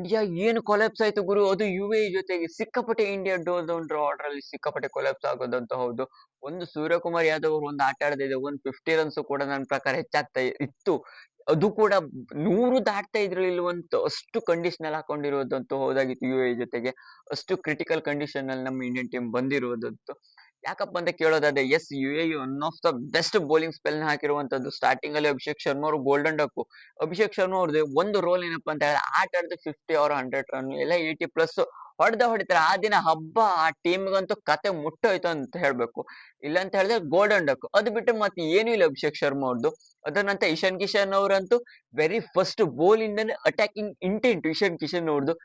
India ಏನು collapse ಆಯ್ತು ಗುರು. ಅದು UAE ಜೊತೆಗೆ ಸಿಕ್ಕಾಪಟ್ಟೆ ಇಂಡಿಯಾ ಡ್ರಾ ಆರ್ಡರ್ ಅಲ್ಲಿ ಸಿಕ್ಕಾಪಟ್ಟೆ ಕೊಲ್ಯಾಪ್ಸ್ ಆಗೋದಂತೂ ಹೌದು. ಒಂದು ಸೂರ್ಯಕುಮಾರ್ ಯಾದವ್ ಅವರು ಒಂದು ಆಟ ಆಡದಿದೆ ಒಂದು 50 ರನ್ಸ್ ಕೂಡ ನನ್ನ ಪ್ರಕಾರ ಹೆಚ್ಚಾಗ್ತಾ ಇತ್ತು. ಅದು ಕೂಡ 100 ದಾಟ್ತಾ ಇದ್ರಲ್ಲಿಲ್ವಂತ ಅಷ್ಟು ಕಂಡೀಷನಲ್ ಹಾಕೊಂಡಿರೋದಂತೂ ಹೌದಾಗಿತ್ತು UAE ಜೊತೆಗೆ. ಅಷ್ಟು ಕ್ರಿಟಿಕಲ್ ಕಂಡೀಷನ್ ಅಲ್ಲಿ ನಮ್ಮ ಇಂಡಿಯನ್ ಟೀಮ್ ಬಂದಿರುವುದಂತೂ. ಯಾಕಪ್ಪ ಅಂತ ಕೇಳೋದಾದ್ರೆ yes UAE one of the best bowling spell ನ ಹಾಕಿರುವಂತದ್ದು. ಸ್ಟಾರ್ಟಿಂಗ್ ಅಲ್ಲಿ ಅಭಿಷೇಕ್ ಶರ್ಮಾ ಅವರು ಗೋಲ್ಡನ್ ಡಕ್. ಅಭಿಷೇಕ್ ಶರ್ಮಾ ಅವ್ರದ್ದು ಒಂದು ರೋಲ್ ಏನಪ್ಪಾ ಅಂತ ಹೇಳಿದ್ರೆ ಆಟ ಆಡಿದ್ರೆ 50 ಆರ್ 100 ರನ್ ಎಲ್ಲ 80 ಪ್ಲಸ್ ಹೊಡಿತಾರೆ. ಆ ದಿನ ಹಬ್ಬ ಆ ಟೀಮ್ಗಂತೂ ಕತೆ ಮುಟ್ಟೋಯ್ತು ಅಂತ ಹೇಳ್ಬೇಕು. ಇಲ್ಲ ಅಂತ ಹೇಳಿದ್ರೆ ಗೋಲ್ಡನ್ ಡಕ್. ಅದು ಬಿಟ್ಟು ಮತ್ತೆ ಏನೂ ಇಲ್ಲ ಅಭಿಷೇಕ್ ಶರ್ಮಾ ಅವ್ರದ್ದು. ಅದರ ನಂತರ ಇಶಾನ್ ಕಿಶನ್ ಅವರಂತೂ ವೆರಿ ಫಸ್ಟ್ ಬೋಲ್ ಇಂದನೇ ಅಟ್ಯಾಕಿಂಗ್ ಇಂಟೆಂಟ್ ಇಶಾನ್ ಕಿಶನ್ ಅವ್ರದ್ದು.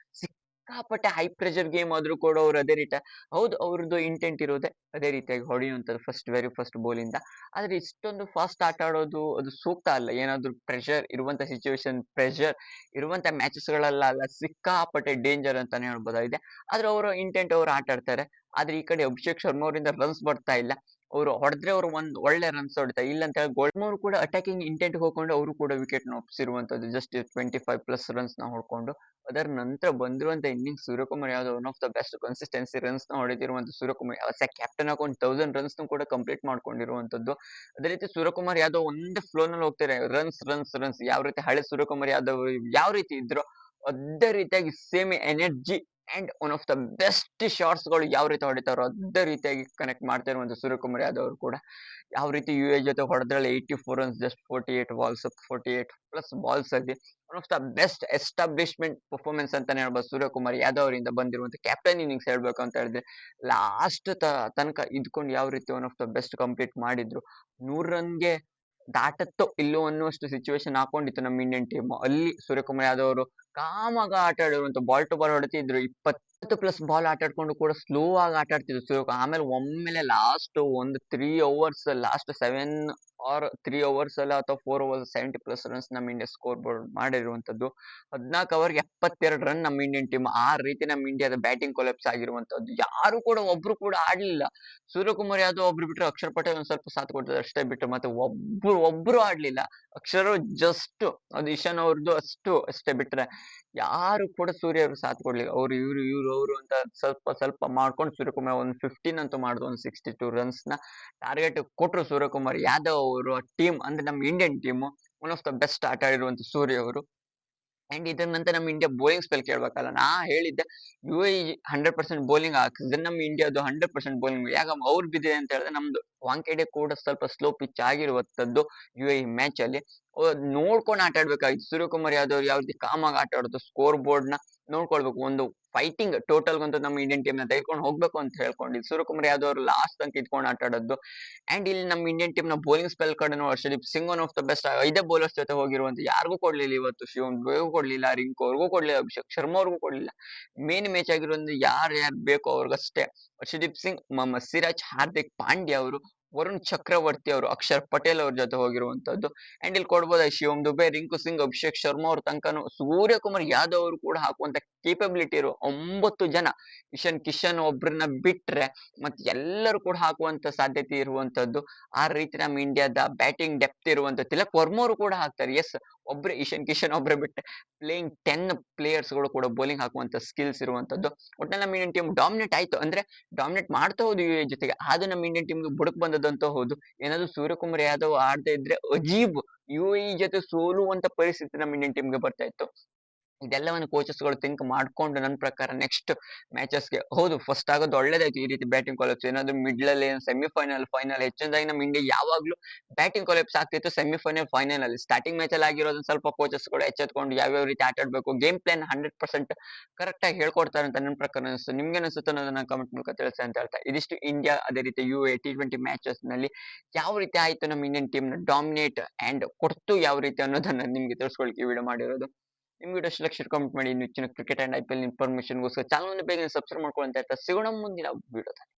ಸಿಕ್ಕಾಪಟ್ಟೆ ಹೈ ಪ್ರೆಷರ್ ಗೇಮ್ ಆದ್ರೂ ಕೂಡ ಅವ್ರು ಅದೇ ರೀತಿ ಹೌದು ಅವ್ರದ್ದು ಇಂಟೆಂಟ್ ಇರೋದೆ ಅದೇ ರೀತಿಯಾಗಿ ಹೊಡೆಯುವಂಥದ್ದು ವೆರಿ ಫಸ್ಟ್ ಬೋಲ್ ಇಂದ. ಆದ್ರೆ ಇಷ್ಟೊಂದು ಫಾಸ್ಟ್ ಆಟ ಆಡೋದು ಅದು ಸೂಕ್ತ ಅಲ್ಲ. ಏನಾದ್ರು ಪ್ರೆಷರ್ ಇರುವಂತ ಸಿಚುವೇಶನ್ ಪ್ರೆಷರ್ ಇರುವಂತ ಮ್ಯಾಚಸ್ ಗಳಲ್ಲ ಸಿಕ್ಕಾಪಟ್ಟೆ ಡೇಂಜರ್ ಅಂತಾನೆ ಹೇಳ್ಬೋದಾಗಿದೆ. ಆದ್ರೆ ಅವರ ಇಂಟೆಂಟ್ ಅವ್ರು ಆಟ ಆಡ್ತಾರೆ. ಆದ್ರೆ ಈ ಕಡೆ ಅಭಿಷೇಕ್ ಶರ್ಮಾ ಅವರಿಂದ ರನ್ಸ್ ಬರ್ತಾ ಇಲ್ಲ. ಅವರು ಹೊಡೆದ್ರೆ ಅವರು ಒಂದ್ ಒಳ್ಳೆ ರನ್ಸ್ ಹೊಡಿತಾರೆ. ಇಲ್ಲ ಅಂತ ಹೇಳಿ ಗೋಲ್ಡ್ ಅವರು ಕೂಡ ಅಟ್ಯಾಕಿಂಗ್ ಇಂಟೆಂಟ್ ಹೋಗ್ಕೊಂಡು ಅವರು ಕೂಡ ವಿಕೆಟ್ ನ ಒಪ್ಸಿರುವಂತದ್ದು ಜಸ್ಟ್ 25 ಪ್ಲಸ್ ರನ್ಸ್ ನ ಹೊಡ್ಕೊಂಡು. ಅದರ ನಂತರ ಬಂದಿರುವಂತ innings Suryakumar Yadav one of the best consistency runs ನ ಹೊಡೆದಿರುವಂತ ಸೂರ್ಯಕುಮಾರ್ ಯಾದವ್ ಕ್ಯಾಪ್ಟನ್ ಹಾಕೊಂಡು 1000 ರನ್ಸ್ ಕೂಡ ಕಂಪ್ಲೀಟ್ ಮಾಡ್ಕೊಂಡಿರುವಂತದ್ದು. ಅದೇ ರೀತಿ ಸೂರ್ಯಕುಮಾರ್ ಯಾದವ್ ಒಂದೇ ಫ್ಲೋ ನಲ್ಲಿ ಹೋಗ್ತಾರೆ. ರನ್ಸ್ ರನ್ಸ್ ರನ್ಸ್ ಯಾವ ರೀತಿ ಹಳೆ ಸೂರ್ಯಕುಮಾರ್ ಯಾದವ್ ಯಾವ ರೀತಿ ಇದ್ರು ಅದೇ ರೀತಿಯಾಗಿ same energy and one of the best shots ಗಳು ಯಾವ ರೀತಿ ಹೊಡಿತಾರೋ ಅದೇ ರೀತಿಯಾಗಿ ಕನೆಕ್ಟ್ ಮಾಡ್ತಾ ಇರುವಂತ ಸೂರ್ಯಕುಮಾರ್ ಯಾದವ್ ಅವರು ಕೂಡ ಯಾವ ರೀತಿ UAE ಜೊತೆ ಹೊಡೆದ್ರಲ್ಲಿ 84 runs just 48 balls 48 plus balls ಅಲ್ಲಿ one of the best establishment performance ಅಂತಾನೆ ಹೇಳ್ಬೋದು ಸೂರ್ಯಕುಮಾರ್ ಯಾದವ್ ಅವರಿಂದ ಬಂದಿರುವಂತ ಕ್ಯಾಪ್ಟನ್ ಇನ್ನಿಂಗ್ಸ್ ಹೇಳ್ಬೇಕು ಅಂತ ಹೇಳಿದ್ರೆ ಲಾಸ್ಟ್ ತನಕ ಇದ್ಕೊಂಡು ಯಾವ ರೀತಿ one of the best complete ಮಾಡಿದ್ರು. 100 ರನ್ಗೆ ದಾಟತ್ತೋ ಇಲ್ಲೋ ಅನ್ನುವಷ್ಟು ಸಿಚುವೇಶನ್ ಹಾಕೊಂಡಿತ್ತು ನಮ್ಮ ಇಂಡಿಯನ್ ಟೀಮ್. ಅಲ್ಲಿ ಸೂರ್ಯಕುಮಾರ್ ಯಾದವ್ ಅವರು ಕಾಮಾಗ ಆಟ ಆಡಿರುವಂತ ಬಾಲ್ ಟು ಬಾಲ್ ಹೊಡಿತಿದ್ರು. 20 ಪ್ಲಸ್ ಬಾಲ್ ಆಟ ಆಡ್ಕೊಂಡು ಕೂಡ ಸ್ಲೋ ಆಗಿ ಆಟ ಆಡ್ತಿದ್ರು ಸೂರ್ಯಕುಮಾರ್. ಆಮೇಲೆ ಒಮ್ಮೆಲೆ ಲಾಸ್ಟ್ ಒಂದು 3 ಅವರ್ಸ್ ಲಾಸ್ಟ್ 7 ಆರ್ 3 ಅವರ್ಸ್ ಅಲ್ಲ ಅಥವಾ 4 ಅವರ್ಸ್ 70 ಪ್ಲಸ್ ರನ್ಸ್ ನಮ್ಮ ಇಂಡಿಯಾ ಸ್ಕೋರ್ ಬೋರ್ಡ್ ಮಾಡಿರುವಂತದ್ದು. 14 ಓವರ್ಗೆ 72 ರನ್ ನಮ್ಮ ಇಂಡಿಯನ್ ಟೀಮ್. ಆ ರೀತಿ ನಮ್ಮ ಇಂಡಿಯಾದ ಬ್ಯಾಟಿಂಗ್ ಕೊಲೆಪ್ಸ್ ಆಗಿರುವಂತದ್ದು. ಯಾರು ಕೂಡ ಒಬ್ರು ಕೂಡ ಆಡ್ಲಿಲ್ಲ. ಸೂರ್ಯಕುಮಾರ್ ಯಾದವ್ ಒಬ್ರು ಬಿಟ್ರೆ ಅಕ್ಷರ್ ಪಟೇಲ್ ಒಂದ್ ಸ್ವಲ್ಪ ಸಾಥ್ ಕೊಡ್ತಾರೆ ಅಷ್ಟೇ ಬಿಟ್ಟು ಮತ್ತೆ ಒಬ್ರು ಆಡ್ಲಿಲ್ಲ. ಅಕ್ಷರ್ ಜಸ್ಟ್ ಅದು ಇಶಾನ್ ಅವ್ರದ್ದು ಅಷ್ಟೇ ಬಿಟ್ರೆ ಯಾರು ಕೂಡ ಸೂರ್ಯ ಅವರು ಸಾಥ್ ಕೊಡ್ಲಿಲ್ಲ. ಅವ್ರು ಇವ್ರು ಅಂತ ಸ್ವಲ್ಪ ಸ್ವಲ್ಪ ಮಾಡ್ಕೊಂಡು ಸೂರ್ಯಕುಮಾರ್ ಒಂದು 15 ಅಂತೂ ಮಾಡಿದ್ರು. ಒಂದು 62 ರನ್ಸ್ ನ ಟಾರ್ಗೆಟ್ ಕೊಟ್ರು ಸೂರ್ಯಕುಮಾರ್ ಯಾದವ್ ಅವರು ಟೀಮ್ ಅಂದ್ರೆ ನಮ್ಮ Indian team one of the best ಆಟ ಆಡಿರುವಂತ ಸೂರ್ಯ ಅವರು. ಅಂಡ್ ಇದರ ನಂತರ ನಮ್ಮ ಇಂಡಿಯಾ ಬೋಲಿಂಗ್ ಸ್ಪೆಲ್ ಕೇಳ್ಬೇಕಲ್ಲ. ನಾ ಹೇಳಿದ್ದೆ UAE 100% ಬೌಲಿಂಗ್ ಹಾಕಿದ್ರೆ ನಮ್ಮ ಇಂಡಿಯಾದು 100% ಬೌಲಿಂಗ್ ಯಾಕಂದ್ರೆ ಅವ್ರು ಬಿದ್ದಿದೆ ಅಂತ ಹೇಳಿದ್ರೆ ನಮ್ದು ವಾಂಖೇಡೆ ಕೂಡ ಸ್ವಲ್ಪ ಸ್ಲೋ ಪಿಚ್ ಆಗಿರುವಂತದ್ದು UAE ಮ್ಯಾಚ್ ಅಲ್ಲಿ ನೋಡ್ಕೊಂಡು ಆಟ ಆಡ್ಬೇಕಾಗಿತ್ತು. ಸೂರ್ಯಕುಮಾರ್ ಯಾದವ್ ಯಾವ ರೀತಿ ಕಾಮಾಗಿ ಆಟ ಆಡೋದು ಸ್ಕೋರ್ ಬೋರ್ಡ್ ನ ನೋಡ್ಕೊಳ್ಬೇಕು. ಒಂದು ಫೈಟಿಂಗ್ ಟೋಟಲ್ ಗಂತೂ ನಮ್ಮ ಇಂಡಿಯನ್ ಟೀಮ್ ನ ತೆಗೆದುಕೊಂಡು ಹೋಗ್ಬೇಕು ಅಂತ ಹೇಳ್ಕೊಂಡಿದ್ದು ಸೂರ್ಯಕುಮಾರ್ ಯಾದವ್ ಅವರು ಲಾಸ್ಟ್ ತನಕ ಇದ್ಕೊಂಡು ಆಟ ಆಡೋದು. ಅಂಡ್ ಇಲ್ಲಿ ನಮ್ಮ ಇಂಡಿಯನ್ ಟೀಮ್ ನ ಬೌಲಿಂಗ್ ಸ್ಪೆಲ್ ಕಡೆ Harshdeep Singh one of the best 5 bowlers ಜೊತೆ ಹೋಗಿರುವಂತ ಯಾರಿಗೂ ಕೊಡ್ಲಿಲ್ಲ ಇವತ್ತು. ಶಿವಮ್ ದುಬೆಗೂ ಕೊಡ್ಲಿಲ್ಲ, ರಿಂಕು ಅವ್ರಿಗೂ ಕೊಡ್ಲಿಲ್ಲ, ಅಭಿಷೇಕ್ ಶರ್ಮಾ ಅವ್ರಿಗೂ ಕೊಡ್ಲಿಲ್ಲ. ಮೇನ್ ಮ್ಯಾಚ್ ಆಗಿರೋದ್ರಿಂದ ಯಾರು ಬೇಕೋ ಅವ್ರಿಗಷ್ಟೇ ಹರ್ಷದೀಪ್ ಸಿಂಗ್, ಮೊಹಮ್ಮದ್ ಸಿರಾಜ್, ಹಾರ್ದಿಕ್ ಪಾಂಡ್ಯ ಅವರು, ವರುಣ್ ಚಕ್ರವರ್ತಿ ಅವರು, ಅಕ್ಷರ್ ಪಟೇಲ್ ಅವ್ರ ಜೊತೆ ಹೋಗಿರುವಂತದ್ದು. ಅಂಡ್ ಇಲ್ಲಿ ಕೊಡ್ಬೋದ ಶಿವಮ್ ದುಬೆ, ರಿಂಕು ಸಿಂಗ್, ಅಭಿಷೇಕ್ ಶರ್ಮಾ ಅವ್ರ ತನಕನು ಸೂರ್ಯಕುಮಾರ್ ಯಾದವ್ ಅವರು ಕೂಡ ಹಾಕುವಂತ ಕೇಪಬಿಲಿಟಿ ಇರೋ 9 ಜನ ಇಶಾನ್ ಕಿಶನ್ ಒಬ್ರನ್ನ ಬಿಟ್ರೆ ಮತ್ತೆ ಎಲ್ಲರೂ ಕೂಡ ಹಾಕುವಂತ ಸಾಧ್ಯತೆ ಇರುವಂತದ್ದು. ಆ ರೀತಿ ನಮ್ಮ ಇಂಡಿಯಾದ ಬ್ಯಾಟಿಂಗ್ ಡೆಪ್ತ್ ಇರುವಂತ ತಿಲಕ್ ವರ್ಮಾ ಅವರು ಕೂಡ ಹಾಕ್ತಾರೆ. ಎಸ್ ಒಬ್ರೆ ಇಶಾನ್ ಕಿಶನ್ ಒಬ್ರೆ ಬಿಟ್ಟೆ ಪ್ಲೇಯಿಂಗ್ 10 ಪ್ಲೇಯರ್ಸ್ ಗಳು ಕೂಡ ಬೌಲಿಂಗ್ ಹಾಕುವಂತ ಸ್ಕಿಲ್ಸ್ ಇರುವಂತದ್ದು. ಒಟ್ಟಿನಲ್ಲಿ ನಮ್ಮ ಇಂಡಿಯನ್ ಟೀಮ್ ಡಾಮಿನೇಟ್ ಆಯ್ತು ಅಂದ್ರೆ ಡಾಮಿನೇಟ್ ಮಾಡ್ತಾ ಹೋದು UAE ಜೊತೆಗೆ. ಅದು ನಮ್ಮ ಇಂಡಿಯನ್ ಟೀಮ್ ಬುಡಕ್ ಬಂದದಂತೂ ಹೌದು. ಏನಾದ್ರು ಸೂರ್ಯಕುಮಾರ್ ಯಾದವ್ ಆಡದೆ ಇದ್ರೆ ಅಜೀಬ್ UAE ಜೊತೆ ಸೋಲುವಂತ ಪರಿಸ್ಥಿತಿ ನಮ್ಮ ಇಂಡಿಯನ್ ಟೀಮ್ಗೆ ಬರ್ತಾ ಇತ್ತು. ಇದೆಲ್ಲವನ್ನು ಕೋಚಸ್ ಗಳು ಥಿಂಕ್ ಮಾಡ್ಕೊಂಡು ನನ್ನ ಪ್ರಕಾರ ನೆಕ್ಸ್ಟ್ ಮ್ಯಾಚಸ್ಗೆ ಹೌದು ಫಸ್ಟ್ ಆಗೋದು ಒಳ್ಳೇದಾಯ್ತು. ಈ ರೀತಿ ಬ್ಯಾಟಿಂಗ್ ಕೊಲೆಪ್ಸ್ ಏನಾದ್ರು ಮಿಡ್ಲ್ ಅಲ್ಲಿ ಸೆಮಿಫೈನಲ್ ಫೈನಲ್ ಹೆಚ್ಚಿನದಾಗಿ ನಮ್ಮ ಇಂಡಿಯಾ ಯಾವಾಗ್ಲೂ ಬ್ಯಾಟಿಂಗ್ ಕೊಲೆಪ್ಸ್ ಆಗ್ತಿತ್ತು ಸೆಮಿಫೈನಲ್ ಫೈನಲ್ ಅಲ್ಲಿ. ಸ್ಟಾರ್ಟಿಂಗ್ ಮ್ಯಾಚ್ ಅಲ್ಲಿ ಆಗಿರೋದನ್ನ ಸ್ವಲ್ಪ ಕೋಚಸ್ ಗಳು ಎಚ್ಚೆತ್ಕೊಂಡು ಯಾವ್ಯಾವ ರೀತಿ ಆಟ ಆಡ್ಬೇಕು ಗೇಮ್ ಪ್ಲಾನ್ 100% ಕರೆಕ್ಟ್ ಆಗಿ ಹೇಳ್ಕೊಡ್ತಾರೆ ಅಂತ ನನ್ನ ಪ್ರಕಾರ ಅನಿಸ್ತು. ನಿಮ್ಗೆ ಅನಿಸುತ್ತೆ ಅನ್ನೋದನ್ನ ಕಮೆಂಟ್ ಮೂಲಕ ತಿಳಿಸಿ ಅಂತ ಹೇಳ್ತಾ ಇದಿಷ್ಟು ಇಂಡಿಯಾ ಅದೇ ರೀತಿ UAE T20 ಮ್ಯಾಚಸ್ ನಲ್ಲಿ ಯಾವ ರೀತಿ ಆಯ್ತು ನಮ್ಮ ಇಂಡಿಯನ್ ಟೀಮ್ ನ ಡಾಮಿನೇಟ್ ಅಂಡ್ ಕೊಡ್ತು ಯಾವ ರೀತಿ ಅನ್ನೋದನ್ನ ನಿಮ್ಗೆ ತಿಳಿಸ್ಕೊಳ್ಕೆ ವಿಡಿಯೋ ಮಾಡಿರೋದು. ನಿಮ್ಗೆ ವಿಡಿಯೋ ಇಷ್ಟ ಕಮೆಂಟ್ ಮಾಡಿ. ಇನ್ನು ಹೆಚ್ಚಿನ ಕ್ರಿಕೆಟ್ ಅಂಡ್ IPL ಇನ್ಫಾರ್ಮೇಶನ್ಗೋಸ್ಕರ ಚಾನಲ್ ಬೇಗ ಸಬ್ಸ್ಕ್ರೈಬ್ ಮಾಡ್ಕೊಳ್ಳಿ ಅಂತ ಹೇಳ್ತಾ ಸಿಗೋಣ ಮುಂದಿನ ವಿಡಿಯೋದಲ್ಲಿ.